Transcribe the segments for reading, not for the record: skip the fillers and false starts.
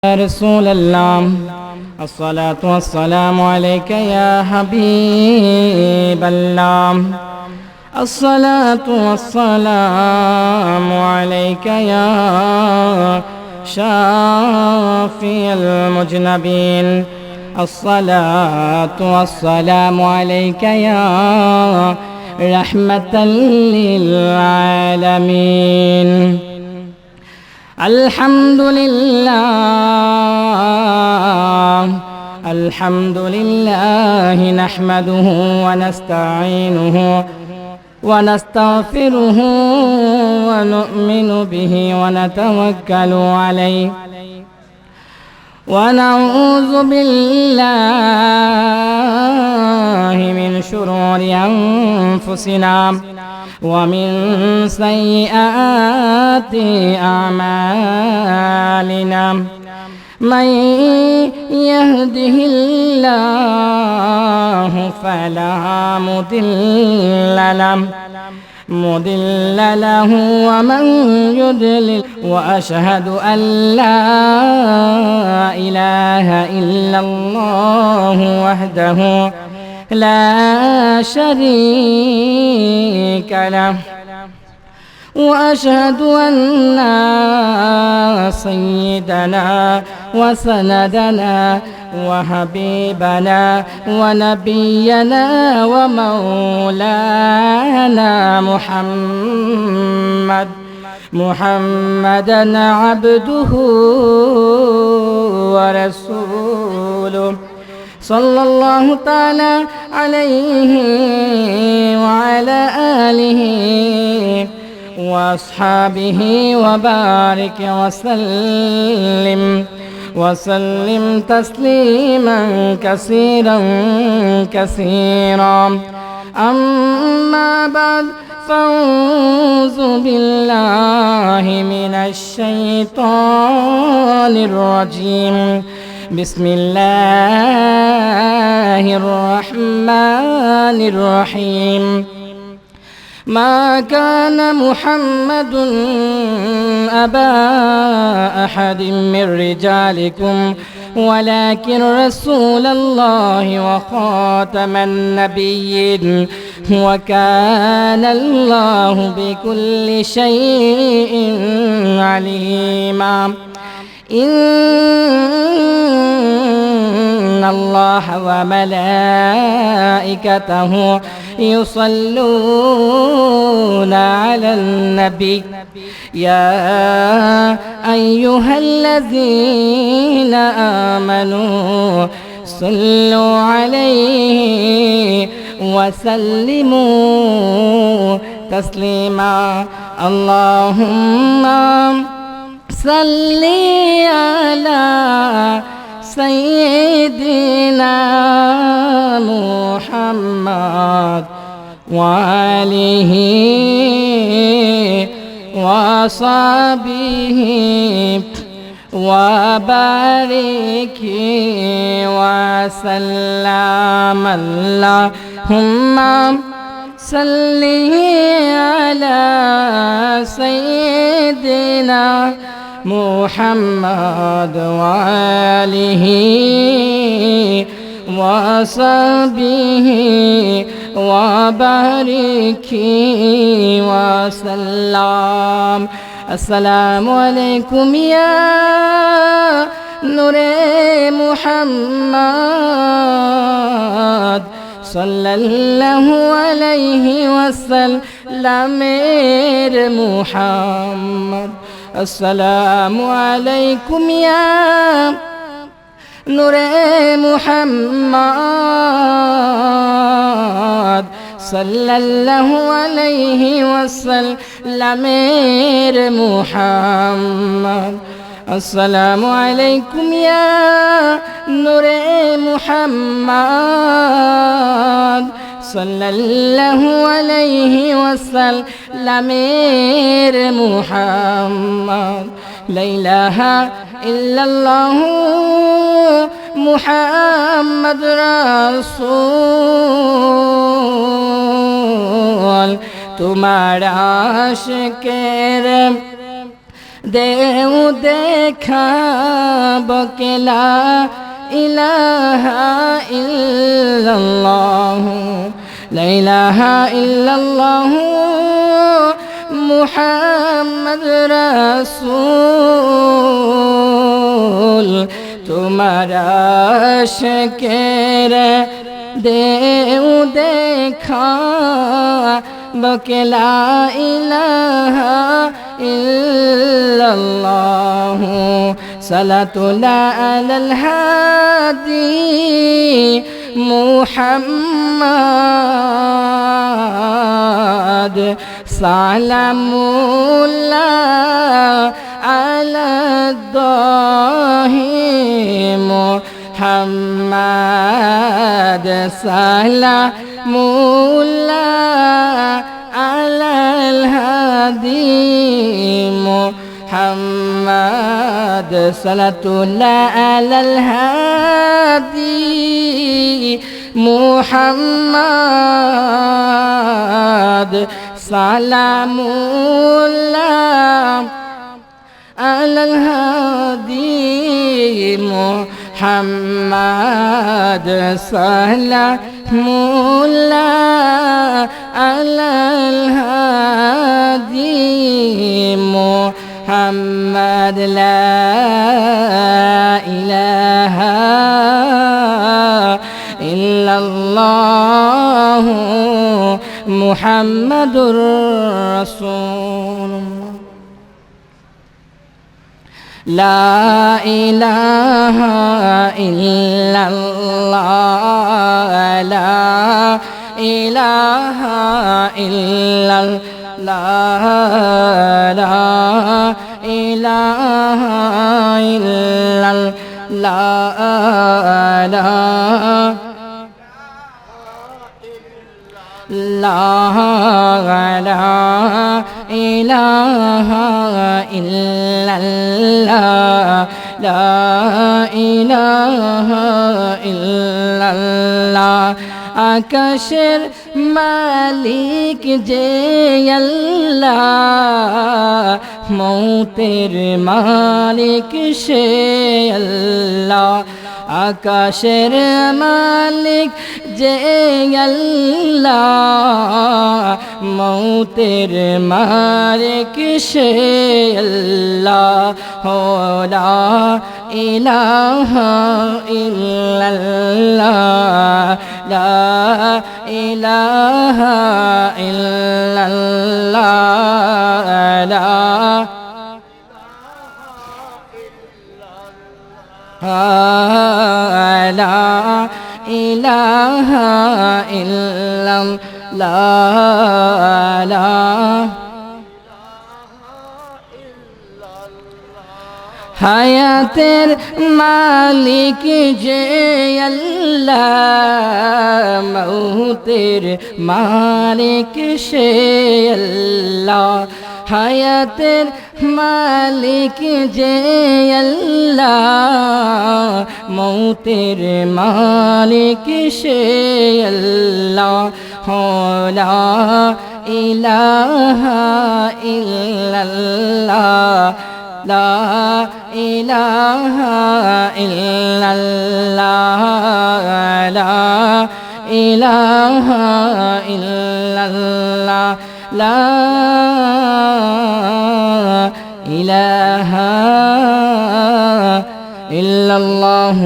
يا رسول الله الصلاة والسلام عليك يا حبيب الله. الصلاة والسلام عليك يا شافي المذنبين. الصلاة والسلام عليك يا رحمة للعالمين. الحمد لله نحمده ونستعينه ونستغفره ونؤمن به ونتوكل عليه ونعوذ بالله من شرور أنفسنا ومن سيئات أعمالنا. من يهده الله فلا مضل له ومن يضلل. وأشهد أن لا إله إلا الله وحده لا شريك له. وأشهد أن سيدنا وسندنا وحبيبنا ونبينا ومولانا محمدا عبده ورسوله صلى الله تعالى عليه وعلى آله وأصحابه وبارك وسلم تسليما كثيرا. أما بعد، فأعوذ بالله من الشيطان الرجيم. بسم الله الرحمن الرحيم. ما كان محمد أبا أحد من رجالكم ولكن رسول الله وخاتم النبيين وكان الله بكل شيء عليما. إن الله وملائكته يصلون على النبي يا أيها الذين آمنوا صلوا عليه وسلموا تسليما. اللهم صل على سيدنا محمد وآله وصحبه وبارك وسلم. اللهم صل على سيدنا محمد وآله وصحبه وبارك وسلم. السلام عليكم يا نور محمد صلى الله عليه وسلم. محمد السلام عليكم يا نور محمد صلى الله عليه وسلم. محمد السلام عليكم يا نور محمد صلى الله عليه وسلم. محمد لا إله إلا الله محمد رسول তোমার আশিকের দেও দেখা বকেলা ইলাহা ইল্লাল্লাহ লা ইলাহা ইল্লাল্লাহ মুহাম্মদ রাসূল তোমার আশিকের দেও দেখা বকেলা ইলাহা ইল্লাল্লাহ সালাতুল্লাহ আলাল হাদি মুহাম্মদ সালামুল্লাহ আলা দাহি মুহাম্মদ সালামুল্লাহ আলাল হাদি মুহাম্মদ সালাতুল্লাহ আলাল হাদি মুহাম্মদ সালামুল্লাহ আলাল হাদি মুহাম্মদ সালামুল্লাহ আলাল হাদি মুহাম্মদ লা ইলাহা ইল্লাল্লাহ মুহাম্মাদুর রাসূলুল্লাহ লা ইলাহা ইল্লাল্লাহ লা ইলাহা ইল্লাল্লাহ লা ইলাহা ইল্লাল্লাহ লা ইলাহা ইল্লাল্লাহ লা ইলাহা ইল্লাল্লাহ আকাশের মালিক যে আল্লাহ মৌতের মালিক সে আল্লাহ আকাশের মালিক যে আল্লাহ মৌতের মালিক সে আল্লাহ লা ইলাহা ইল্লাল্লাহ লা ইলাহা ইল্লাল্লাহ লা লা ইলাহা ইল্লাল্লাহ হায়াতের মালিক যে আল্লাহ মৌতের মালিক সে আল্লাহ হায়াতের মালিক যে আল্লাহ মৌতের মালিক সে আল্লাহ লা ইলাহা ইল্লাল্লাহ লা ইলাহা ইল্লাল্লাহ লা ইলাহা ইল্লাল্লাহ লা ইলাহা ইল্লাল্লাহ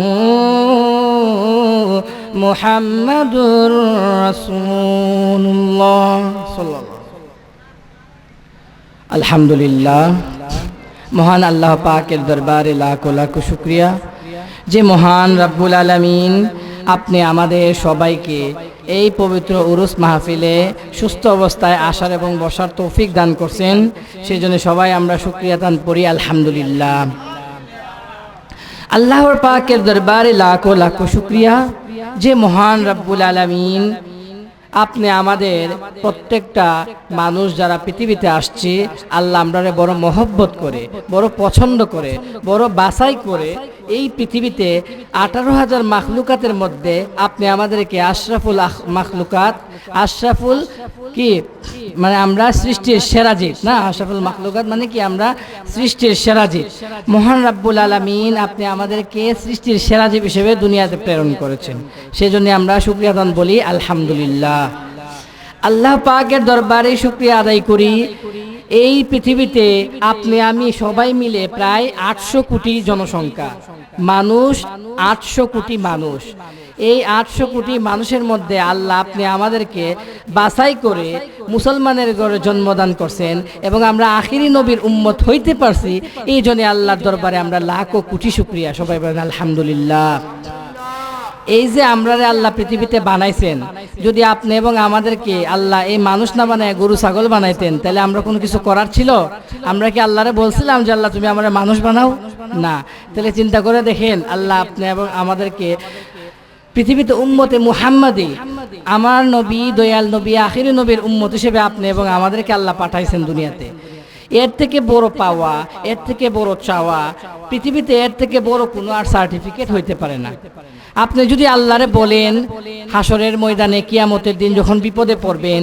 মুহাম্মাদুর রাসূলুল্লাহ সাল্লাল্লাহু আলহামদুলিল্লাহ মহান আল্লাহ পাকের দরবারে লাখো লাখো শুকরিয়া যে মহান রব্বুল আলামিন আপনি আমাদের সবাইকে এই পবিত্র উরুস মাহফিলে সুস্থ অবস্থায় আসার এবং বসার তৌফিক দান করছেন সেজন্য সবাই আমরা শুকরিয়া দান করি আলহামদুলিল্লাহ আল্লাহর পাকের দরবারে লাখো লাখো শুকরিয়া যে মহান রব্বুল আলামিন আপনি আমাদের প্রত্যেকটা মানুষ যারা পৃথিবীতে আসছে আল্লাহ আমরারে বড় মহব্বত করে বড় পছন্দ করে বড় বাছাই করে এই পৃথিবীতে 18,000 মাখলুকাতের মধ্যে আপনি আমাদেরকে আশরাফুল মাখলুকাত আশরাফুল কি মানে আমরা সৃষ্টির সেরা জীব না, আশরাফুল মাখলুকাত মানে কি আমরা সৃষ্টির সেরা জীব। মহান রাব্বুল আলামিন আপনি আমাদেরকে সৃষ্টির সেরা জীব হিসেবে দুনিয়াতে প্রেরণ করেছেন, সেজন্য আমরা শুকরিয়া আদান বলি আলহামদুলিল্লাহ। আল্লাহ পাকের দরবারে শুকরিয়া আদায় করি, এই পৃথিবীতে আপনি আমি সবাই মিলে প্রায় 800 কোটি জনসংখ্যা মানুষ, 800 কোটি মানুষ। এই 800 কোটি মানুষের মধ্যে আল্লাহ আপনি আমাদেরকে বাছাই করে মুসলমানের ঘরে জন্মদান করছেন এবং আমরা আখিরি নবীর উম্মত হইতে পারছি। এই জন্য আল্লাহর দরবারে আমরা লাখো কোটি শুকরিয়া, সবাই বলেন আলহামদুলিল্লাহ। এই যে আমরা আল্লাহ পৃথিবীতে বানাইছেন, যদি আপনি এবং আমাদেরকে আল্লাহ এই মানুষ না বানায় গরু ছাগল বানাইতেন তাহলে আমরা কোনো কিছু করার ছিল? আমরা কি আল্লাহরে বলছিলাম যে আল্লাহ তুমি আমার মানুষ বানাও? না। তাহলে চিন্তা করে দেখেন, আল্লাহ আপনি এবং আমাদেরকে পৃথিবীতে উম্মতে মুহাম্মাদি, আমার নবী, দয়াল নবী, আখিরি নবীর উম্মত হিসেবে আপনি এবং আমাদেরকে আল্লাহ পাঠাইছেন দুনিয়াতে। এর থেকে বড় পাওয়া, এর থেকে বড় চাওয়া পৃথিবীতে, এর থেকে বড় কোনো আর সার্টিফিকেট হইতে পারে না। আপনি যদি আল্লাহরে বলেন হাসরের ময়দানে কিয়ামতের দিন যখন বিপদে পড়বেন,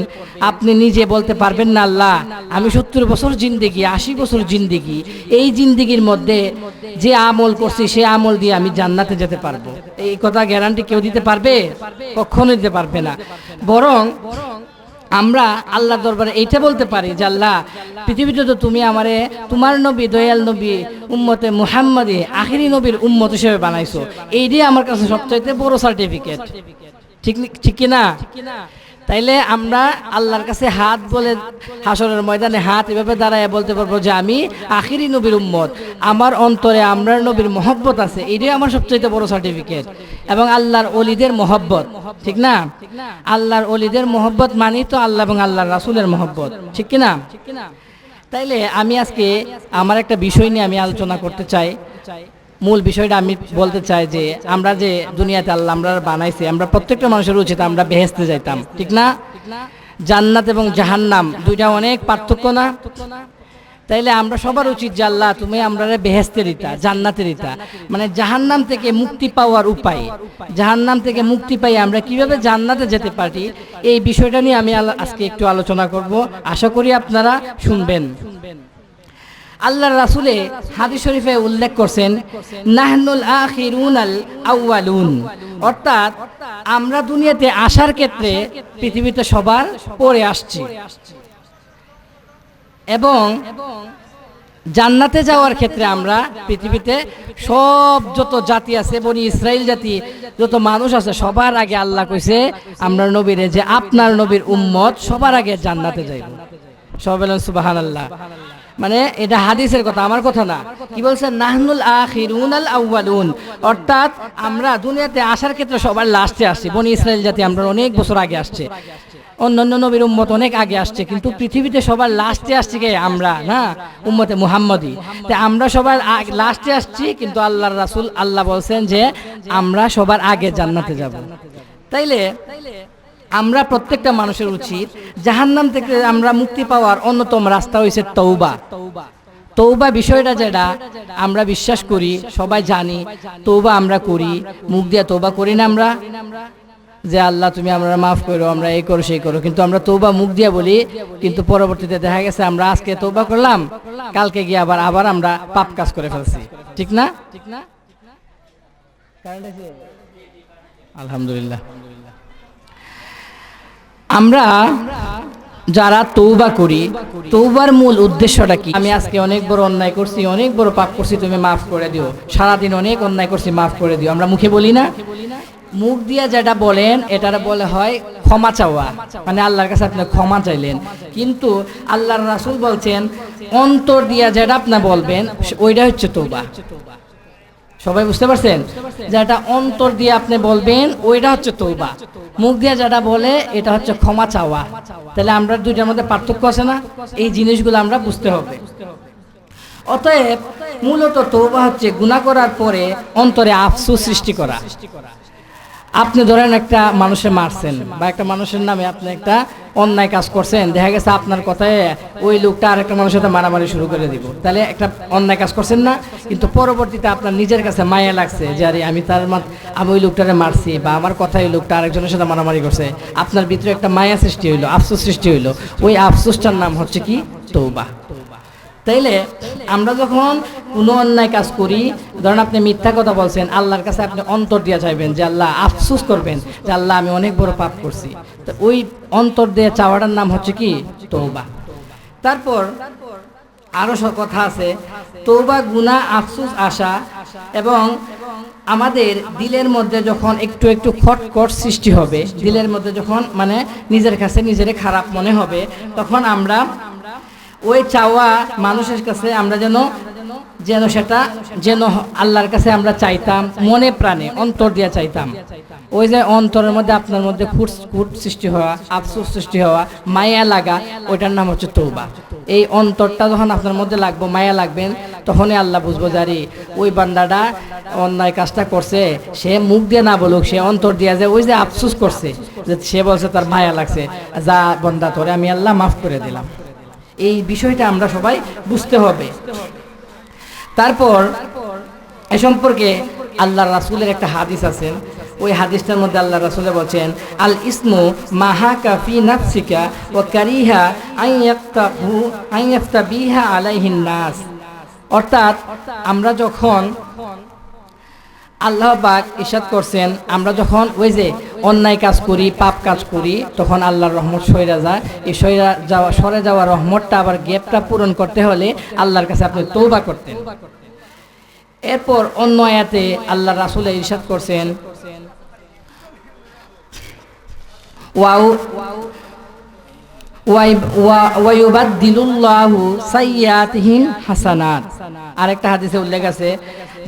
আপনি নিজে বলতে পারবেন না আল্লাহ আমি 70 বছর জিন্দেগি, 80 বছর জিন্দেগি, এই জিন্দেগির মধ্যে যে আমল করছি সে আমল দিয়ে আমি জান্নাতে যেতে পারবো? এই কথা গ্যারান্টি কেউ দিতে পারবে? কখনো দিতে পারবে না। বরং আমরা আল্লাহর দরবারে এইটা বলতে পারি যে আল্লাহ পৃথিবীতে তো তুমি আমারে তোমার নবী, দয়াল নবী, উম্মতে মুহাম্মাদি, আখিরি নবীর উম্মত হিসেবে বানাইছো, এইটাই আমার কাছে সবচাইতে বড় সার্টিফিকেট। ঠিক কি না? তাইলে আমরা আল্লাহর কাছে হাত বলে হাসরের ময়দানে হাত এভাবে দাঁড়ায় বলতে পারবো যে আমি আখিরি নবীর উম্মত, আমার অন্তরে আমরার নবীর মহব্বত আছে, এটাই আমার সবচেয়ে বড় সার্টিফিকেট। এবং আল্লাহর ওলিদের মহব্বত, ঠিক না? আল্লাহর ওলিদের মহব্বত মানি তো আল্লাহ এবং আল্লাহর রাসূলের মহব্বত, ঠিক কি না? তাইলে আমি আজকে আমার একটা বিষয় নিয়ে আমি আলোচনা করতে চাই। মূল বিষয়টা আমি বলতে চাই যে আমরা যে দুনিয়াতে আল্লাহ আমরা বানাইছি, আমরা প্রত্যেকটা মানুষের উচিত আমরা বেহেশতে যাইতাম, ঠিক না? জান্নাত এবং জাহান্নাম দুইটা অনেক পার্থক্য না? তাইলে আমরা সবার উচিত যে আল্লাহ তুমি আমরা বেহেশতে দিতা, জান্নাতে দিতা, মানে জাহান্নাম থেকে মুক্তি পাওয়ার উপায়, জাহান্নাম থেকে মুক্তি পাই আমরা কিভাবে জান্নাতে যেতে পারি, এই বিষয়টা নিয়ে আমি আজকে একটু আলোচনা করব। আশা করি আপনারা শুনবেন। আল্লাহর রাসূলে হাদিস শরীফে উল্লেখ করছেন নাহনুল আখিরুনাল আউয়ালুন, অর্থাৎ আমরা দুনিয়াতে আসার ক্ষেত্রে পৃথিবীতে সবার পরে আসছি এবং জান্নাতে যাওয়ার ক্ষেত্রে আমরা পৃথিবীতে সব যত জাতি আছে, বনি ইসরাইল জাতি যত মানুষ আছে সবার আগে আল্লাহ কইছে আমরা নবীরে যে আপনার নবীর উম্মত সবার আগে জান্নাতে যাইব। সবাই বলেন সুবহানাল্লাহ। মানে এটা হাদিসের কথা, আমার কথা না। কি বলছে? নাহনুল আখিরুনাল আউয়ালুন, অর্থাৎ আমরা দুনিয়াতে আসার ক্ষেত্রে সবার লাস্টে আসছি। বনি ইসরাইল জাতি আমরা অনেক বছর আগে আসছে, অন্যান্য নবীর উম্মত অনেক আগে আসছে, কিন্তু পৃথিবীতে সবার লাস্টে আসছি কে? আমরা না, উম্মতে মুহাম্মাদি। তাই আমরা সবার লাস্টে আসছি, কিন্তু আল্লাহর রাসূল আল্লাহ বলছেন যে আমরা সবার আগে জান্নাতে যাব। তাইলে আমরা প্রত্যেকটা মানুষের উচিত জাহান্নাম থেকে আমরা মুক্তি পাওয়ার অন্যতম রাস্তা হইছে তওবা। তওবা বিষয়টা যেটা আমরা বিশ্বাস করি, সবাই জানি, তওবা আমরা করি, মুখ দিয়ে তওবা করি না আমরা যে আল্লাহ তুমি আমরা মাফ করো, আমরা এই করো সেই করো, কিন্তু আমরা তওবা মুখ দিয়ে বলি, কিন্তু পরবর্তীতে দেখা গেছে আমরা আজকে তওবা করলাম, কালকে গিয়ে আবার আমরা পাপ কাজ করে ফেলছি, ঠিক না? আলহামদুলিল্লাহ। আমরা যারা তওবা করি, তওবার মূল উদ্দেশ্যটা কি? আমি আজকে অনেক বড় অন্যায় করছি, অনেক বড় পাপ করছি, তুমি মাফ করে দিও, সারাদিন অনেক অন্যায় করছি, মাফ করে দিও, আমরা মুখে বলি না? মুখ দিয়া যেটা বলেন এটার বলে হয় ক্ষমা চাওয়া, মানে আল্লাহর কাছে আপনি ক্ষমা চাইলেন। কিন্তু আল্লাহর রাসূল বলছেন অন্তর দিয়া যেটা আপনি বলবেন ওইটা হচ্ছে তওবা। সবাই বুঝতে পারছেন? যেটা অন্তর দিয়ে আপনি বলবেন ওইটা হচ্ছে তওবা, মুখ দিয়ে যেটা বলে এটা হচ্ছে ক্ষমা চাওয়া। তাহলে আমরা দুইটার মধ্যে পার্থক্য আছে না? এই জিনিসগুলো আমরা বুঝতে হবে। অতএব মূলত তওবা হচ্ছে গুনাহ করার পরে অন্তরে আফসোস সৃষ্টি করা। আপনি ধরেন একটা মানুষের মারছেন বা একটা মানুষের নামে আপনি একটা অন্যায় কাজ করছেন, দেখা গেছে আপনার কথায় ওই লোকটা আরেকটা মানুষের সাথে মারামারি শুরু করে দিব, তাহলে একটা অন্যায় কাজ করছেন না, কিন্তু পরবর্তীতে আপনার নিজের কাছে মায়া লাগছে যে আরে আমি ওই লোকটারে মারছি বা আমার কথায় ওই লোকটা আরেকজনের সাথে মারামারি করছে, আপনার ভিতরে একটা মায়া সৃষ্টি হইলো, আফসোস সৃষ্টি হইলো, ওই আফসোসটার নাম হচ্ছে কি তওবা। তাইলে আমরা যখন কোনো অন্যায় কাজ করি, ধরেন আপনি মিথ্যা কথা বলছেন, আল্লাহর কাছে আপনি অন্তর দিয়ে চাইবেন যে আল্লাহ, আফসোস করবেন যে আল্লাহ আমি অনেক বড় পাপ করছি, তো ওই অন্তর দিয়ে চাওয়াটার নাম হচ্ছে কি তওবা। তারপর আরো কথা আছে, তওবা, গুনাহ, আফসোস, আশা, এবং আমাদের দিলের মধ্যে যখন একটু একটু খটখট সৃষ্টি হবে, দিলের মধ্যে যখন মানে নিজের কাছে নিজের খারাপ মনে হবে, তখন আমরা ওই চাওয়া মানুষের কাছে আমরা যেন সেটা যেন আল্লাহর কাছে আমরা চাইতাম, মনে প্রাণে অন্তর দিয়ে চাইতাম। ওই যে অন্তরের মধ্যে আপনার মধ্যে খুঁট সৃষ্টি হওয়া, আফসোস সৃষ্টি হওয়া, মায়া লাগা, ওইটার নাম হচ্ছে তওবা। এই অন্তরটা যখন আপনার মধ্যে লাগবে, মায়া লাগবেন, তখনই আল্লাহ বুঝবো জারি ওই বান্দাটা অন্যায় কাজটা করছে, সে মুখ দিয়ে না বলুক, সে অন্তর দিয়ে যে ওই যে আফসোস করছে, যে সে বলছে তার মায়া লাগছে, যা বান্দা তোরে আমি আল্লাহ মাফ করে দিলাম। এই বিষয়টা আমরা সবাই বুঝতে হবে। তারপর এ সম্পর্কে আল্লাহ রাসূলের একটা হাদিস আছে, ওই হাদিসটার মধ্যে আল্লাহ রাসূল বলছেন, আল ইসমু মাহা কাফি নাফসিকা ওয়া কারিহা আইয়াফতাবিহা আলাইহিন নাস। অর্থাৎ আমরা যখন আল্লাহ পাক ইরশাদ করছেন, আমরা যখন ওই যে অন্যায় কাজ করি, পাপ কাজ করি, তখন আল্লাহর রহমত সরে যায়। এই সরে যাওয়া রহমতটা আবার গ্যাপটা পূরণ করতে হলে আল্লাহর কাছে আপনি তওবা করতেন। এরপর অন্য আয়াতে আল্লাহ রাসূল ইরশাদ করছেন, ওয়ায়ুবাদদিলুল্লাহু সাইয়্যাতিহিম হাসানাত। আরেকটা হাদিসে উল্লেখ আছে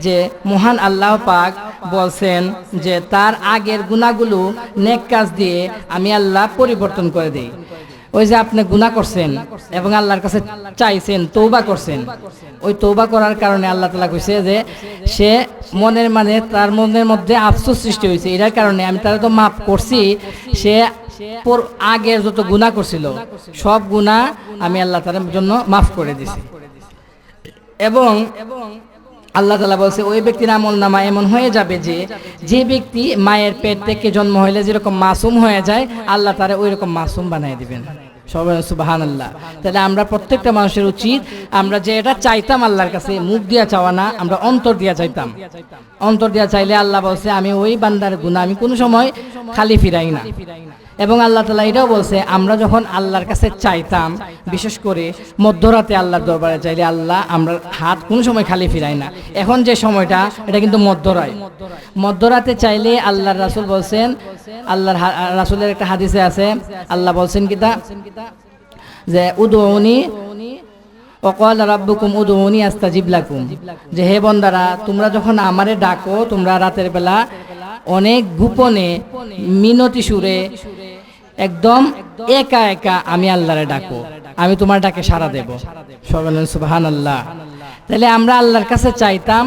যে মহান আল্লাহ পাক বলছেন যে তার আগের গুনাহগুলো নেক কাজ দিয়ে আমি আল্লাহ পরিবর্তন করে দেই। ওই যে আপনি গুনাহ করছেন এবং আল্লাহর কাছে চাইছেন, তওবা করছেন, ওই তওবা করার কারণে আল্লাহ তাআলা কইছে যে সে তার মনের মধ্যে আফসোস সৃষ্টি হয়েছে, এটার কারণে আমি তার তো মাফ করছি, সে আগের যত গুনাহ করছিল সব গুনাহ আমি আল্লাহ তাআলার জন্য মাফ করে দিছি। এবং আল্লাহ তাআলা বলছে ওই ব্যক্তির আমলনামা এমন হয়ে যাবে যে ব্যক্তি মায়ের পেট থেকে জন্ম হইলে যেরকম মাসুম হয়ে যায়, আল্লাহ তাআলা ওই রকম মাসুম বানায় দিবেন। সবাই সুবহানাল্লাহ। তাহলে আমরা প্রত্যেকটা মানুষের উচিত, আমরা যে এটা চাইতাম আল্লাহর কাছে, মুখ দিয়া চাওয়া না, আমরা অন্তর দিয়া চাইতাম। অন্তর দিয়া চাইলে আল্লাহ বলছে আমি ওই বান্দার গুনাহ আমি কোনো সময় খালি ফিরাই না। এবং আল্লাহ তাআলা এটাও বলছে, আমরা যখন আল্লাহর কাছে চাইতাম, বিশেষ করে মধ্যরাতে আল্লাহর দরবারে চাইলে আল্লাহ আমরা হাত কোনো সময় খালি ফিরাই না। এখন যে সময়টা, এটা কিন্তু মধ্যরাতে চাইলে আল্লাহর রাসূল বলছেন, আল্লাহর রাসূলের একটা হাদিসে আছে, আল্লাহ বলছেন কিতা যে উদউনি ওয়াকালা রাব্বুকুম উদউনি আস্তাজিব লাকুম, যে হে বান্দারা তোমরা যখন আমারে ডাকো, তোমরা রাতের বেলা অনেক গোপনে মিনতি সুরে একদম একা একা আমি আল্লাহরে ডাকো, আমি তোমার ডাকে সাড়া দেব। সুবহানাল্লাহ। তাহলে আমরা আল্লাহর কাছে চাইতাম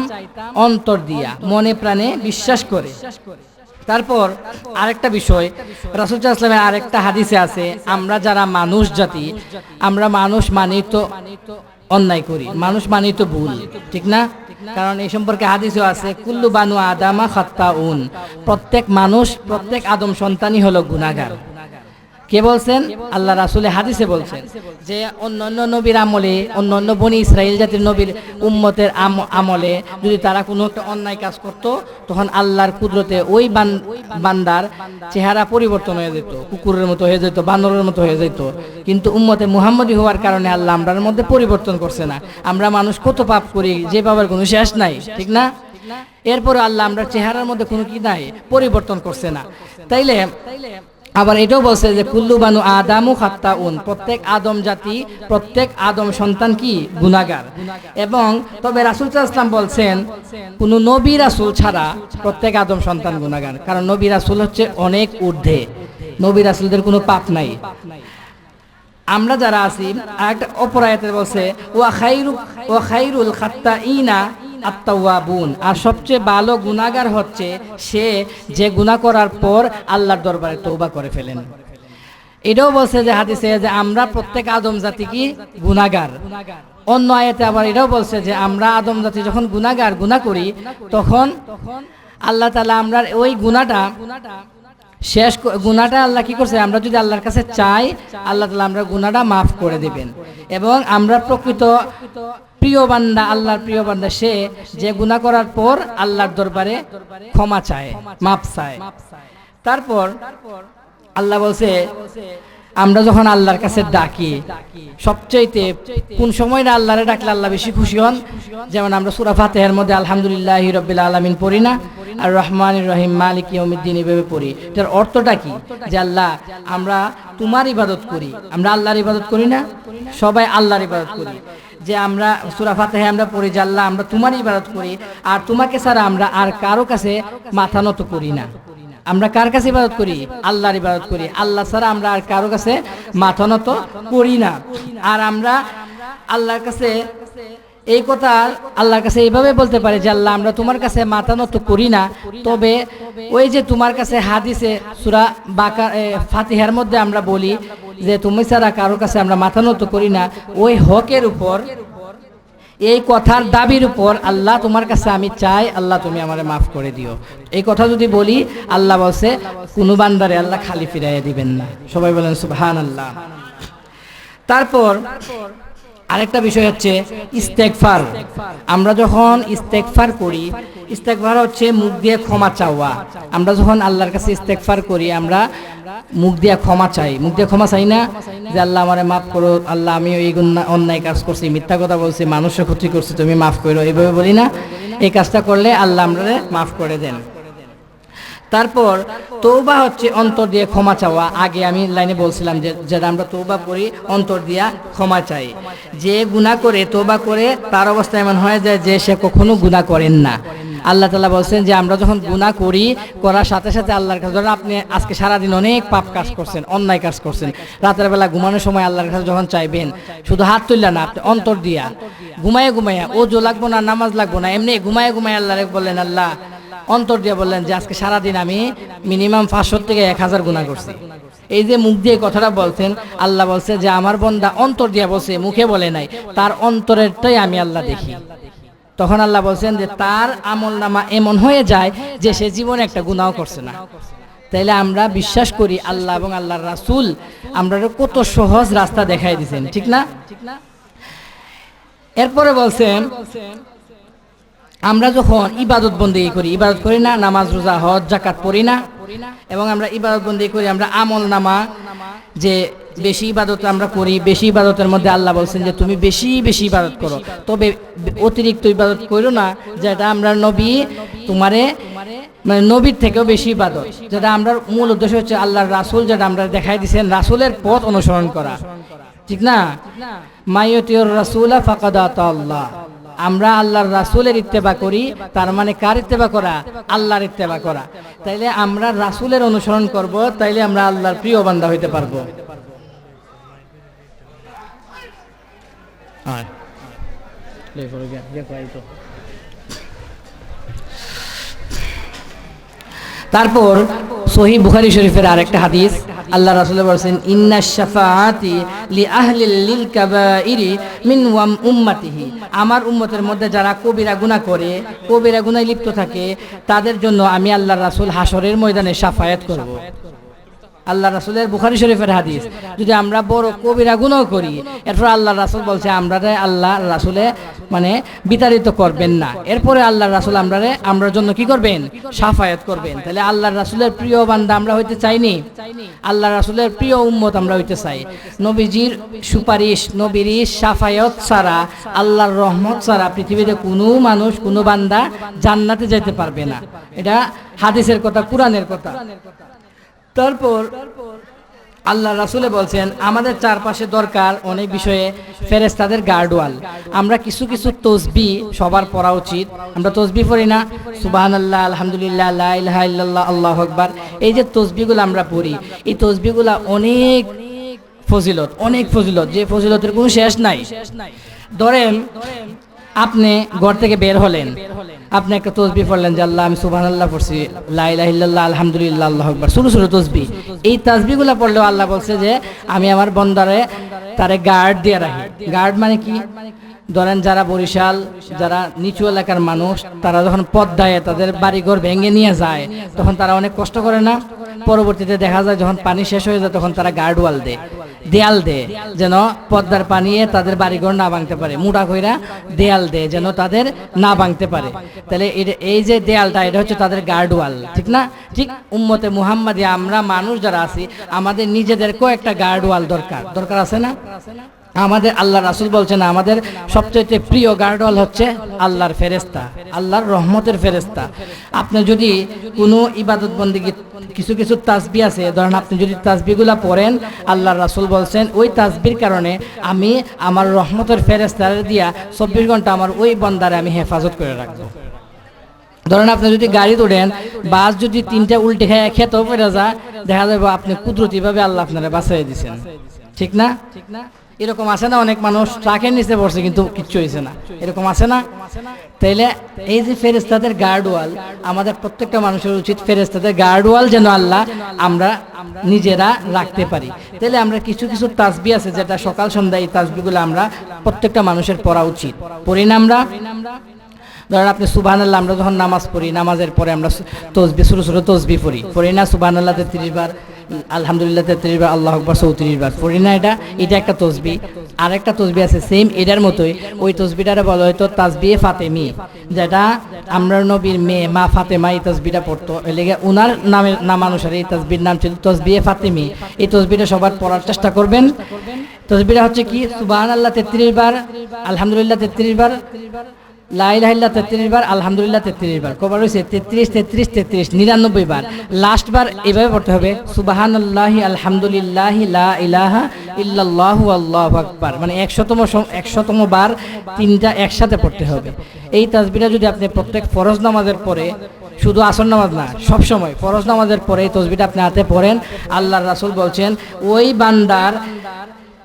অন্তর দিয়া, মনে প্রাণে বিশ্বাস করে। তারপর আরেকটা বিষয়, রাসূল সাল্লাল্লাহু আলাইহি ওয়াসাল্লামের আরেকটা হাদিসে আছে, আমরা যারা মানুষ জাতি, আমরা মানুষ মানেই তো অন্যায় করি, মানুষ মানেই তো ভুল, ঠিক না? কারণ এই সম্পর্কে হাদিসও আছে, কুল্লু বানু আদামা খাত্তাউন, প্রত্যেক মানুষ, প্রত্যেক আদম সন্তানই হলো গুনাহগার। কে বলছেন? আল্লাহ রাসূলের হাদিসে বলছেন যে অন্যান্য নবীর আমলে, অন্যান্য বনি ইসরাইল জাতির নবীর উম্মতের আমলে যদি তারা কোনো একটা অন্যায় কাজ করত, তখন আল্লাহর কুদরতে ওই বান্দার চেহারা পরিবর্তন হয়ে যেত, কুকুরের মতো হয়ে যেত, বানরের মতো হয়ে যেত। কিন্তু উম্মতে মুহাম্মদী হওয়ার কারণে আল্লাহ আমরার মধ্যে পরিবর্তন করছে না। আমরা মানুষ কত পাপ করি, যে পাপের কোনো শেষ নাই, ঠিক না? এরপরে আল্লাহ আমরা চেহারার মধ্যে কোনো কি নাই, পরিবর্তন করছে না। তাইলে আবার এটাও বলছে যে কুল্লু বানু আদামু খাত্তাউন, প্রত্যেক আদম জাতি, প্রত্যেক আদম সন্তান কি গুনাহগার। এবং তবে রাসূল সাল্লাল্লাহু আলাইহি ওয়াসাল্লাম বলছেন কোন নবী রাসূল ছাড়া প্রত্যেক আদম সন্তান গুনাহগার, কারণ নবী রাসূল হচ্ছে অনেক ঊর্ধ্বে, নবী রাসূলদের কোনো পাপ নাই। আমরা যারা আছি, আরেকটা অপর আয়াতে বলছে ওয়া খায়রুল খাত্তাইনা আত-তাওয়াবুন, আর সবচেয়ে ভালো গুনাহগার হচ্ছে সে যে গুনাহ করার পর আল্লাহর দরবারে তওবা করে ফেলেন। এটাও বলছে যে হাদিসে যে আমরা প্রত্যেক আদম জাতি কি গুনাহগার। অন্য আয়াতে আবার এটাও বলছে যে আমরা আদম জাতি যখন গুনাহ করি তখন আল্লাহ তাআলা আমরা ওই গুনাহটা আল্লাহ কি করছে, আমরা যদি আল্লাহর কাছে চাই আল্লাহ তাআলা আমরা গুনাহটা মাফ করে দিবেন। এবং আমরা প্রকৃত প্রিয় বান্দা, আল্লাহর প্রিয় বান্দা সে যে গুনাহ করার পর আল্লাহর দরবারে ক্ষমা চায়, মাফ চায়। তারপর আল্লাহ বলছে আমরা যখন আল্লাহর কাছে ডাকি, সবচাইতে কোন সময়টা আল্লাহরে ডাকলে আল্লাহ বেশি খুশি হন? যেমন আমরা সূরা ফাতিহার মধ্যে আলহামদুলিল্লাহি রাব্বিল আলামিন পড়ি না, আর রহমানির রহিম মালিক ইয়াউমিদ্দিন এভাবে পড়ি। এটার অর্থটা কি? যে আল্লাহ আমরা তোমার ইবাদত করি। আমরা আল্লাহর ইবাদত করি না? সবাই আল্লাহর ইবাদত করি। যে আমরা সূরা ফাতিহায় আমরা পড়ি যে আল্লাহ আমরা তোমার ইবাদত করি, আর তোমাকে ছাড়া আমরা আর কারো কাছে মাথা নত করি না। আমরা কার কাছে ইবাদত করি? আল্লাহর ইবাদত করি। আল্লাহ ছাড়া আমরা আর কারো কাছে মাথা নত করি না। আর আমরা আল্লাহর কাছে এই কথা আল্লাহর কাছে এইভাবে বলতে পারি যে আল্লাহ আমরা তোমার কাছে মাথা নত করি না, তবে ওই যে তোমার কাছে হাদিসে সূরা ফাতিহার মধ্যে আমরা বলি যে তুমি ছাড়া কারো কাছে আমরা মাথা নত করি না, ওই হকের উপর, এই কথার দাবির উপর আল্লাহ তোমার কাছে আমি চাই আল্লাহ তুমি আমারে মাফ করে দিও। এই কথা যদি বলি আল্লাহ বলছে কোনো বান্দারে আল্লাহ খালি ফিরাইয়া দিবেন না। সবাই বলেন সুবহানাল্লাহ। তারপর আরেকটা বিষয় হচ্ছে ইস্তেগফার। আমরা যখন ইস্তেগফার করি, ইস্তেগফার হচ্ছে মুখ দিয়ে ক্ষমা চাওয়া। আমরা যখন আল্লাহর কাছে ইস্তেগফার করি আমরা মুখ দিয়ে ক্ষমা চাই। মুখ দিয়ে ক্ষমা চাই না যে আল্লাহ আমারে মাফ করো, আল্লাহ আমি এই অন্যায় কাজ করছি, মিথ্যা কথা বলছি, মানুষের ক্ষতি করছি, তুমি মাফ করো, এইভাবে বলি না। এই কাজটা করলে আল্লাহ আমারে মাফ করে দেন। তারপর তওবা হচ্ছে অন্তর দিয়ে ক্ষমা চাওয়া। আগে আমি লাইনে বলছিলাম যে যেটা আমরা তওবা করি অন্তর দিয়া ক্ষমা চাই। যে গুনাহ করে তওবা করে তার অবস্থা এমন হয়ে যায় যে সে কখনো গুনাহ করেন না। আল্লাহ তাআলা বলছেন যে আমরা যখন গুনাহ করি, করার সাথে সাথে আল্লাহর কাছে, ধরেন আপনি আজকে সারাদিন অনেক পাপ কাজ করছেন, অন্যায় কাজ করছেন, রাতের বেলা ঘুমানোর সময় আল্লাহর কাছে যখন চাইবেন, শুধু হাত তুললা না, আপনি অন্তর দিয়া ঘুমায়া ওযু লাগবো না, নামাজ লাগবো না, এমনি ঘুমায়া আল্লাহরে বললেন, আল্লাহ অন্তর দিয়ে বললেন যে আজকে সারাদিন আমি মিনিমাম 500 থেকে 1000 গুনাহ করছি। এই যে মুখ দিয়ে কথাটা বলছেন, আল্লাহ বলছে যে আমার বান্দা অন্তর দিয়ে বলছে, মুখে বলে নাই, তার অন্তরেরটাই আমি আল্লাহ দেখি। তখন আল্লাহ বলছেন যে তার আমলনামা এমন হয়ে যায় যে সে জীবনে একটা গুনাহ করছে না। তাইলে আমরা বিশ্বাস করি আল্লাহ এবং আল্লাহর রাসূল আমরা কত সহজ রাস্তা দেখাই দিয়েছেন, ঠিক না? এরপরে বলছেন আমরা যখন ইবাদত বন্দেগী করি, ইবাদত করি না, নামাজ রোজা হজ যাকাত পড়ি না, এবং আমরা ইবাদত বন্দেগী করি, আমরা আমলনামা যে বেশি ইবাদত আমরা করি, বেশি ইবাদতের মধ্যে আল্লাহ বলছেন যে তুমি বেশি বেশি ইবাদত করো, তবে অতিরিক্ত ইবাদত করো না, যেটা আমরা নবী তোমারে মানে নবীর থেকেও বেশি ইবাদত। যেটা আমরা মূল উদ্দেশ্য হচ্ছে আল্লাহর রাসূল যেটা আমরা দেখাই দিয়েছেন, রাসূলের পথ অনুসরণ করা, ঠিক না? মাইয়ুতিউর রাসূলা ফাকাদ আতাল্লাহ। আমরা আল্লাহর রাসূলের ইত্তেবা করি, তার মানে কার ইত্তেবা করা? আল্লাহর ইত্তেবা করা। তাইলে আমরা রাসূলের অনুসরণ করব, তাইলে আমরা আল্লাহর প্রিয় বান্দা হইতে পারবো। তারপর সহিহ বুখারী শরীফের আরেকটা হাদিস, আল্লাহ রাসূল বলেছেন ইন্নাশ শাফাআতি লি আহলিল লিল কাবাইরি মিন উম্মতিহি। আমার উম্মতের মধ্যে যারা কবিরা গুনাহ করে, কবিরা গুনাহে লিপ্ত থাকে, তাদের জন্য আমি আল্লাহর রাসূল হাসরের ময়দানে শাফায়াত করব। আল্লাহ রাসূলের বুখারী শরীফের হাদিস। যদি আমরা বড় কবিরা গুনাহ করি, এরপর আল্লাহ রাসূল বলছে আমরারে আল্লাহ রাসূলে মানে বিতাড়িত করবেন না, এরপরে আল্লাহ রাসূল আমরার জন্য কি করবেন? শাফায়াত করবেন। তাহলে আল্লাহর রাসূলের প্রিয় বান্দা আমরা হইতে চাইনি, আল্লাহ রাসূলের প্রিয় উম্মত আমরা হইতে চাই। নবীজির সুপারিশ, নবীর শাফায়াত ছাড়া, আল্লাহর রহমত ছাড়া পৃথিবীতে কোনো মানুষ, কোনো বান্দা জান্নাতে যেতে পারবে না। এটা হাদিসের কথা, কুরআনের কথা। তারপর আল্লাহ রাসূলে বলছেন আমাদের চারপাশে দরকার অনেক বিষয়ে ফেরেশতাদের গার্ডওয়াল। আমরা কিছু কিছু তসবিহ সবার পড়া উচিত। আমরা তসবিহ পড়ি না? সুবহানাল্লাহ, আলহামদুলিল্লাহ, লা ইলাহা ইল্লাল্লাহ, আল্লাহু আকবার। এই যে তসবিহগুলো আমরা পড়ি, এই তসবিহগুলো অনেক ফজিলত, অনেক ফজিলত, যে ফজিলতের কোনো শেষ নাই। ধরেন আপনি ঘর থেকে বের হলেন, আপনি একটা তসবিহ পড়লেন যে আল্লাহ আমি সুবহানাল্লাহ পড়ছি, লা ইলাহা ইল্লাল্লাহ, আলহামদুলিল্লাহ, আল্লাহু আকবার, ছোট ছোট তসবিহ। এই তাসবিহগুলো পড়লেও আল্লাহ বলছে যে আমি আমার বান্দারে তারে গার্ড দিয়ে রাখি। গার্ড মানে কি? ধরেন যারা বরিশাল, যারা নিচু এলাকার মানুষ, তারা যখন পদ্মায় তাদের বাড়িঘর ভেঙে নিয়ে যায় তখন তারা অনেক কষ্ট করে না? পরবর্তীতে দেখা যায় যখন পানি শেষ হয়ে যায় তখন তারা গার্ড ওয়াল দেয়, দেয়াল দেয়, যেন পদ্মার পানিয়ে তাদের বাড়িঘর না ভাঙতে পারে। মোটা কইরা দেয়াল দেয় যেন তাদের না ভাঙতে পারে। তাহলে এই যে দেয়ালটা, এটা হচ্ছে তাদের গার্ড ওয়াল, ঠিক না? ঠিক উম্মতে মুহাম্মাদি আমরা মানুষ যারা আছি, আমাদের নিজেদেরকেও একটা গার্ড ওয়াল দরকার আছে না? আমাদের আল্লাহ রাসূল বলছেন আমাদের সবচেয়ে প্রিয় গার্ডওয়াল হচ্ছে আল্লাহর ফেরেশতা, আল্লাহর রহমতের ফেরেশতা। আপনি যদি কোনো ইবাদত বন্দেগী কিছু কিছু তাসবিহ আছে, ধরেন আপনি যদি তাসবিহগুলো পড়েন, আল্লাহর রাসূল বলছেন ওই তাসবির কারণে আমি আমার রহমতের ফেরেশতার দিয়া 24 ঘন্টা আমার ওই বান্দারে আমি হেফাজত করে রাখবো। ধরেন আপনি যদি গাড়ি তোলেন, বাস যদি 3টা উল্টে খেয়ে খেতেও পড়ে যায়, দেখা যাবে আপনি কুদরতিভাবে আল্লাহ আপনারা বাঁচিয়ে দিয়েছেন, ঠিক না? এরকম আছে না? অনেক মানুষ ট্রাকের নিচে পড়ছে কিন্তু কিচ্ছু হয়েছে না, এরকম আছে না? তাইলে এই যে ফেরেশতাদের গার্ডওয়াল, আমাদের প্রত্যেকটা মানুষের উচিত ফেরেশতাদের গার্ডওয়াল যেন আল্লাহ আমরা নিজেরা রাখতে পারি। তাইলে আমরা কিছু কিছু তাসবিহ আছে যেটা সকাল সন্ধ্যা, এই তাসবিহগুলো আমরা প্রত্যেকটা মানুষের পড়া উচিত। পড়ি না আমরা? ধরেন আপনি সুবহানাল্লাহ, আমরা যখন নামাজ পড়ি, নামাজের পরে আমরা তসবিহ, ছোট ছোট তসবিহ পড়ি না? সুবহানাল্লাহ 33 বার, আলহামদুলিল্লাহ 33 বার, আল্লাহু আকবার 34 বার পড়ি না? এটা একটা তসবিহ। আর একটা তসবিহ আছে সেম এটার মতোই, ওই তসবিহটারে বলা হয়তো তাসবিহে ফাতেমি, যেটা আমরা নবীর মেয়ে মা ফাতেমা এই তসবিহটা পড়তো, এর লেগে ওনার নাম অনুসারে এই তসবিহর নাম ছিল তসবিহে ফাতেমি। এই তসবিহটা সবার পড়ার চেষ্টা করবেন। তসবিহটা হচ্ছে কি? সুবহানাল্লাহ 33 বার, আলহামদুলিল্লাহ 33 বার, লা ইলাহা ইল্লাল্লাহ 33 বার, আলহামদুলিল্লাহ 33 বার। কবার হয়েছে? 33 33 33 99 বার। লাস্ট বার এভাবে পড়তে হবে, সুবহানাল্লাহি আলহামদুলিল্লাহি লা ইলাহা ইল্লাল্লাহু আল্লাহু আকবার, মানে 100তম বার তিনটা একসাথে পড়তে হবে। এই তাসবিহটা যদি আপনি প্রত্যেক ফরজ নামাজের পরে, শুধু আসর নামাজ না, সব সময় ফরজ নামাজের পরে এই তাসবিহটা আপনি হাতে পড়েন, আল্লাহর রাসূল বলছেন ওই বান্দার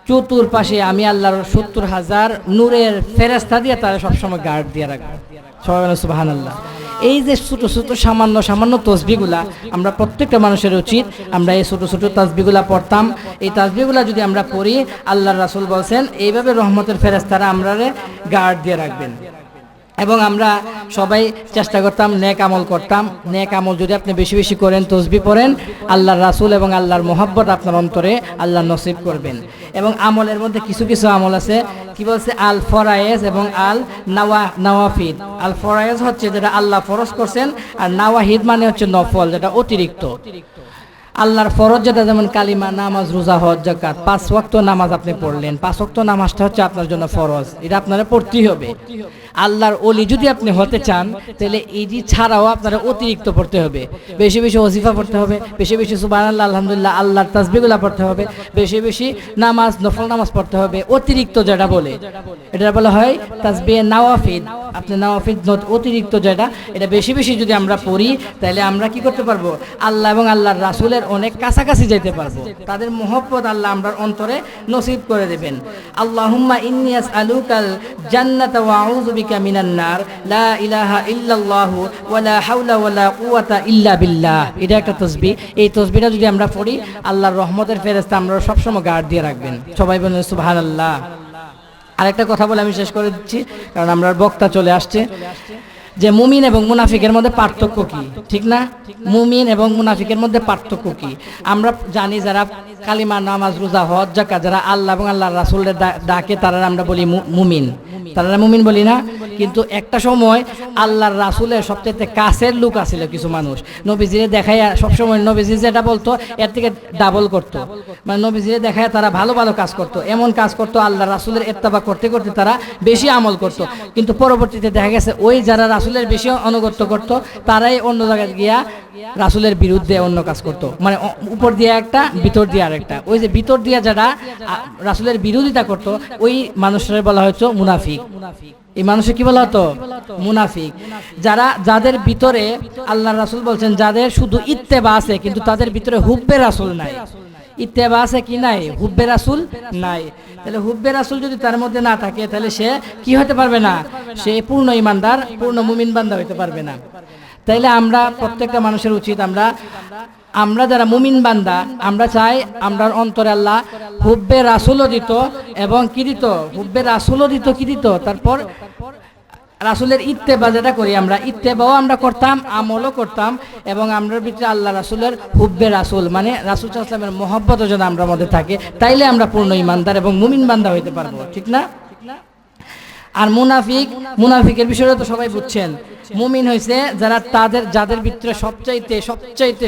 চতুর্পাশে আমি আল্লাহর 70,000 নূরের ফেরেশতা দিয়ে তারা সবসময় গার্ড দিয়ে রাখবো। সবাই বলেন সুবহানাল্লাহ। এই যে ছোট ছোট সামান্য তসবিহগুলা, আমরা প্রত্যেকটা মানুষের উচিত আমরা এই ছোট ছোট তাসবিহগুলা পড়তাম। এই তাসবিহগুলা যদি আমরা পড়ি, আল্লাহর রাসূল বলছেন এইভাবে রহমতের ফেরেশতারা আমরারে গার্ড দিয়ে রাখবেন। এবং আমরা সবাই চেষ্টা করতাম নেক আমল করতাম। নেক আমল যদি আপনি বেশি বেশি করেন, তসবিহ পড়েন, আল্লাহর রাসূল এবং আল্লাহর মহব্বত আপনার অন্তরে আল্লাহ নসিব করবেন। এবং আমলের মধ্যে কিছু কিছু আমল আছে, কি বলছে? আল ফরায়েজ এবং আল নওয়াফিল। আল ফরায়েজ হচ্ছে যেটা আল্লাহ ফরজ করছেন, আর নওয়াহিদ মানে হচ্ছে নফল, যেটা অতিরিক্ত। আল্লাহর ফরজ যেটা, যেমন কালিমা, নামাজ, রোজা, হজ, যাকাত, 5 ওয়াক্ত নামাজ আপনি পড়লেন, 5 ওয়াক্ত নামাজটা হচ্ছে আপনার জন্য ফরজ, এটা আপনারা পড়তেই হবে। আল্লাহর ওলি যদি আপনি হতে চান, তাহলে এটি ছাড়াও আপনারা অতিরিক্ত পড়তে হবে। বেশি বেশি ওজিফা পড়তে হবে, বেশি বেশি সুবহানাল্লাহ, আলহামদুলিল্লাহ, আল্লাহর তাসবিহগুলো পড়তে হবে, বেশি বেশি নামাজ, নফল নামাজ পড়তে হবে। অতিরিক্ত যেটা বলে, এটা বলা হয় তাসবিহে নওয়াফিল। আপনি নওয়াফিল অতিরিক্ত যেটা, এটা বেশি বেশি যদি আমরা পড়ি, তাহলে আমরা কি করতে পারবো? আল্লাহ এবং আল্লাহর রাসূলের অনেক কাছাকাছি যেতে পারবো। তাদের মহব্বত আল্লাহ আমরা অন্তরে নসিব করে দেবেন। আল্লাহুম্মা ইন্নী আসআলুকাল জান্নাতা ওয়া আউযু বিকা মিনান নার, লা ইলাহা ইল্লাল্লাহু ওয়া লা হাওলা ওয়া লা কুওয়াতা ইল্লা বিল্লাহ। এটা একটা তাসবিহ। এই তাসবিহটা যদি আমরা পড়ি, আল্লাহর রহমতের ফেরেশতা আমরা সবসময় গার্ড দিয়ে রাখবেন। সবাই বলেন সুবহানাল্লাহ। আরেকটা কথা বলে আমি শেষ করে দিচ্ছি, কারণ আমরা বক্তা চলে আসছে, যে মুমিন এবং মুনাফিকের মধ্যে পার্থক্য কি, ঠিক না? মুমিন এবং মুনাফিকের মধ্যে পার্থক্য কি? আমরা জানি যারা কালিমা, নামাজ, রোজা, হজ, যাকাত, যারা আল্লাহ এবং আল্লাহর রাসূলের ডাকে তারা আমরা বলি মুমিন, তারা মুমিন বলি না? কিন্তু একটা সময় আল্লাহর রাসূলের সবচেয়ে কাছের লোক আছিল কিছু মানুষ, নবীজিরে দেখায় সবসময় নবীজি যেটা বলতো এর থেকে ডাবল করতো, মানে নবীজিরে দেখায় তারা ভালো ভালো কাজ করতো, এমন কাজ করতো আল্লাহর রাসূলের ইত্তেবা করতে করতে তারা বেশি আমল করতো। কিন্তু পরবর্তীতে দেখা গেছে ওই যারা রাসূলের বেশি অনুগত্য করতো, তারাই অন্য জায়গায় গিয়া রাসূলের বিরুদ্ধে অন্য কাজ করতো, মানে উপর দিয়ে একটা, ভিতর দিয়ে আরেকটা। ওই যে ভিতর দিয়ে যারা রাসূলের বিরোধিতা করতো, ওই মানুষের বলা হচ্ছে মুনাফিক। এই মানুষের কি বলা হতো? মুনাফিক। যাদের ভিতরে আল্লাহর রাসূল বলছেন, যাদের শুধু ইত্তেবা আছে কিন্তু তাদের ভিতরে হুব্বে রাসূল নাই, ইত্তেবা আছে কি নাই? হুব্বে রাসূল নাই। তাহলে হুব্বে রাসূল যদি তার মধ্যে না থাকে তাহলে সে কি হতে পারবে না? সে পূর্ণ ইমানদার, পূর্ণ মুমিন বান্দা হতে পারবে না। তাইলে আমরা প্রত্যেকটা মানুষের উচিত আমরা যারা মুমিন বান্দা, আমরা চাই আমরার অন্তরে আল্লাহ হুব্বে রাসূলও দিত এবং কি দিত? হুব্বে রাসূলও দিত, কি দিত? তারপর রাসূলের ইত্তেবা যেটা করি আমরা, ইত্তেবাও আমরা করতাম, আমলও করতাম, এবং আমরার ভিতরে আল্লাহ রাসূলের হুব্বে রাসূল মানে রাসূল সাল্লাল্লাহু আলাইহি ওয়াসাল্লামের মহব্বতও যেন আমরা মধ্যে থাকে, তাইলে আমরা পূর্ণ ইমানদার এবং মুমিন বান্দা হইতে পারবো, ঠিক না? আর মুনাফিকের বিষয়টা তো সবাই বুঝছেন। মুমিন হয়েছে যারা যাদের ভিতরে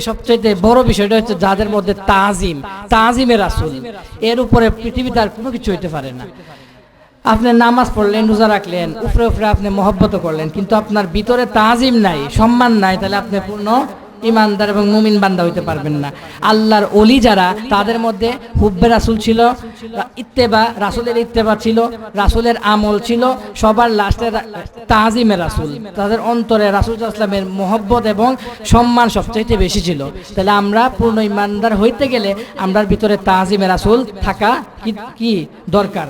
সবচাইতে বড় বিষয়টা হচ্ছে যাদের মধ্যে তাজিমে রাসূল, এর উপরে পৃথিবীতে আর কোনো কিছু হইতে পারে না। আপনি নামাজ পড়লেন, রোজা রাখলেন, উপরে আপনি মহব্বত করলেন, কিন্তু আপনার ভিতরে তাজিম নাই, সম্মান নাই, তাহলে আপনি পূর্ণ ইমানদার এবং মুমিন বান্দা হইতে পারবেন না। আল্লাহর ওলি যারা, তাদের মধ্যে হুব্বে রাসূল ছিল, রাসূলের ইত্তেবা ছিল, রাসূলের আমল ছিল, সবার লাস্টে তাজিমে রাসূল, তাদের অন্তরে রাসূল সাল্লাল্লাহু আলাইহি ওয়াসাল্লামের মহব্বত এবং সম্মান সবচাইতে বেশি ছিল। তাহলে আমরা পূর্ণ ইমানদার হইতে গেলে আমরার ভিতরে তাজিমে রাসূল থাকা কি দরকার।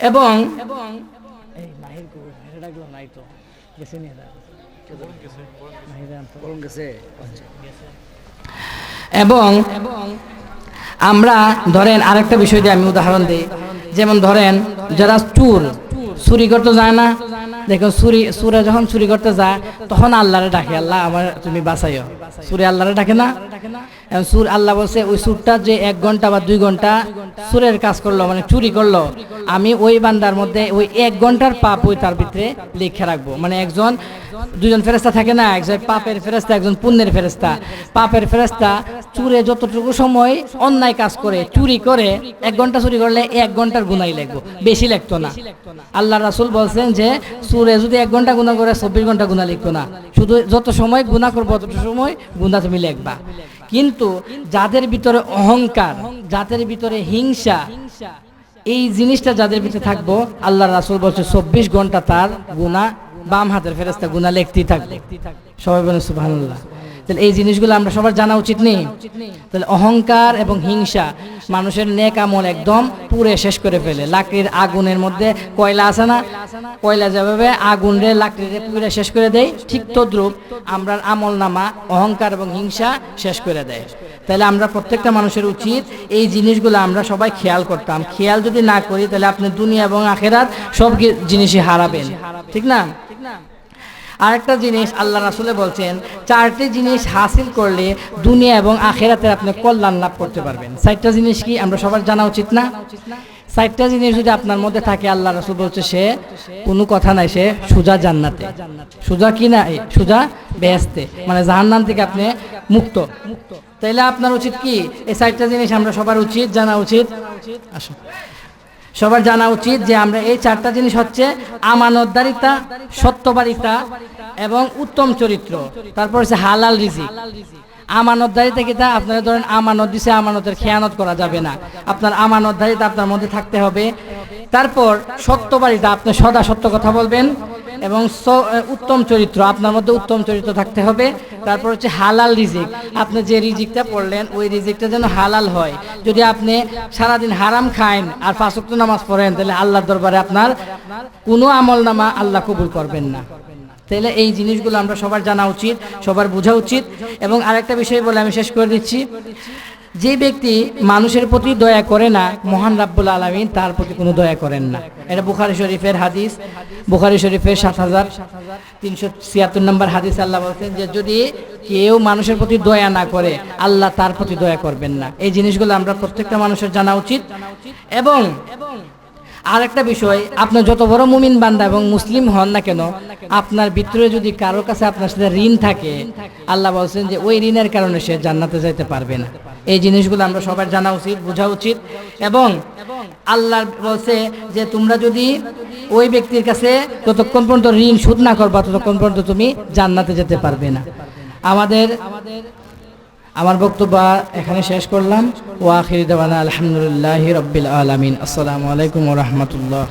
এবং আমরা ধরেন আরেকটা বিষয় দিয়ে আমি উদাহরণ দিই, যেমন ধরেন যারা চুরি করতে যায় না, দেখো চুরে যখন চুরি করতে যায় তখন আল্লাহরে ডাকে, আল্লাহ আমার তুমি বাঁচাইও। চুরে আল্লাহরে ডাকে না? সুর আল্লাহ বলছে ওই সুরটা যে 1 ঘন্টা বা 2 ঘন্টা সুরের কাজ করলো, মানে চুরি করলো, আমি ওই বান্দার মধ্যে ওই 1 ঘন্টার পাপ ওই তার ভিতরে লিখে রাখবো। মানে দুজন ফেরেশতা থাকে না, একজন পাপের ফেরেশতা, একজন পুণ্যের ফেরেশতা। পাপের ফেরেশতা চুরে যতটুকু সময় অন্যায় কাজ করে, চুরি করে 1 ঘন্টা চুরি করলে 1 ঘন্টার গুনাই লিখবো, বেশি লিখতো না। আল্লাহ রাসূল বলছেন যে চুরে যদি 1 ঘন্টা গুনাহ করে 24 ঘন্টা গুনাহ লিখতো না, শুধু যত সময় গুনাহ করবো তত সময় গুনাহ তুমি লিখবা। কিন্তু যাদের ভিতরে অহংকার, যাদের ভিতরে হিংসা, এই জিনিসটা যাদের ভিতরে থাকবো, আল্লাহ রাসূল বলছে 24 ঘন্টা তার গুনাহ বাম হাতের ফেরেশতা গুনাহ লিখতেই থাকবে। সবাই বলেন সুবহানাল্লাহ। তাহলে এই জিনিসগুলো আমরা সবার জানা উচিত নেই? তাহলে অহংকার এবং হিংসা মানুষের নেক আমল একদম পুড়ে শেষ করে ফেলে। লাকড়ির আগুনের মধ্যে কয়লা আছে না, কয়লা যেভাবে আগুনে লাকড়িরে পুড়ে শেষ করে দেয়, ঠিক তদ্রূপ আমরা আমল নামা অহংকার এবং হিংসা শেষ করে দেয়। তাহলে আমরা প্রত্যেকটা মানুষের উচিত এই জিনিসগুলো আমরা সবাই খেয়াল করতাম। খেয়াল যদি না করি তাহলে আপনি দুনিয়া এবং আখিরাত সব জিনিসই হারাবেন, ঠিক না? আরেকটা জিনিস আল্লাহ রাসূল বলছেন, 4টি জিনিস হাসিল করলে দুনিয়া এবং আখিরাতে আপনি কল্যাণ লাভ করতে পারবেন। 4টা জিনিস কি আমরা সবার জানা উচিত না? 4টা জিনিস যদি আপনার মধ্যে থাকে, আল্লাহ রাসূল বলছে সে কোনো কথা নাই, সে সোজা জান্নাতে, সোজা কি না, সোজা বেহেশতে, মানে জাহান্নাম থেকে আপনি মুক্ত। তাইলে আপনার উচিত কি এই 4টা জিনিস আমরা সবার উচিত জানা উচিত। আসুন, সবার জানা উচিত যে আমরা এই 4টা জিনিস হচ্ছে আমানতদারিতা, সত্যবাদিতা এবং উত্তম চরিত্র। তারপর হচ্ছে হালাল রিজিক। আমানতদারিতা কিটা? আপনারা ধরেন আমানত দিছে, আমানতের খেয়ানত করা যাবে না, আপনার আমানতদারিতা আপনার মধ্যে থাকতে হবে। তারপর সত্যবাদিতা, আপনি সদা সত্য কথা বলবেন, এবং উত্তম চরিত্র, আপনার মধ্যে উত্তম চরিত্র থাকতে হবে। তারপর হচ্ছে হালাল রিজিক, আপনি যে রিজিকটা পড়লেন ওই রিজিকটা যেন হালাল হয়। যদি আপনি সারাদিন হারাম খান আর 5 ওয়াক্ত নামাজ পড়েন, তাহলে আল্লাহর দরবারে আপনার কোনো আমল নামা আল্লাহ কবুল করবেন না। তাহলে এই জিনিসগুলো আমরা সবার জানা উচিত, সবার বোঝা উচিত। এবং আরেকটা বিষয় বলে আমি শেষ করে দিচ্ছি, যে ব্যক্তি মানুষের প্রতি দয়া করে না, মহান রাব্বুল আলামিন তার প্রতি কোনো দয়া করেন না। এটা বুখারী শরীফের হাদিস, বুখারী শরীফের 7376 নম্বর হাদিস। আল্লাহ বলছেন যে যদি কেউ মানুষের প্রতি দয়া না করে, আল্লাহ তার প্রতি দয়া করবেন না। এই জিনিসগুলো আমরা প্রত্যেকটা মানুষের জানা উচিত। এবং আরেকটা বিষয়, আপনি যত বড় মুমিন বান্দা এবং মুসলিম হন না কেন, আপনার ভিতরে যদি কারোর কাছে আপনার সাথে ঋণ থাকে, আল্লাহ বলছেন যে ওই ঋণের কারণে সে জান্নাতে যাইতে পারবে না। এই জিনিসগুলো আমরা সবার জানা উচিত, বোঝা উচিত। এবং আল্লাহ বলছে যে তোমরা যদি ওই ব্যক্তির কাছে ততক্ষণ পর্যন্ত ঋণ শোধ না করবা, ততক্ষণ পর্যন্ত তুমি জান্নাতে যেতে পারবে না। আমার বক্তব্য এখানে শেষ করলাম। ওয়া আখিরু দাওয়ানা আলহামদুলিল্লাহি রাব্বিল আলামিন। আসসালামু আলাইকুম ওয়া রাহমাতুল্লাহ।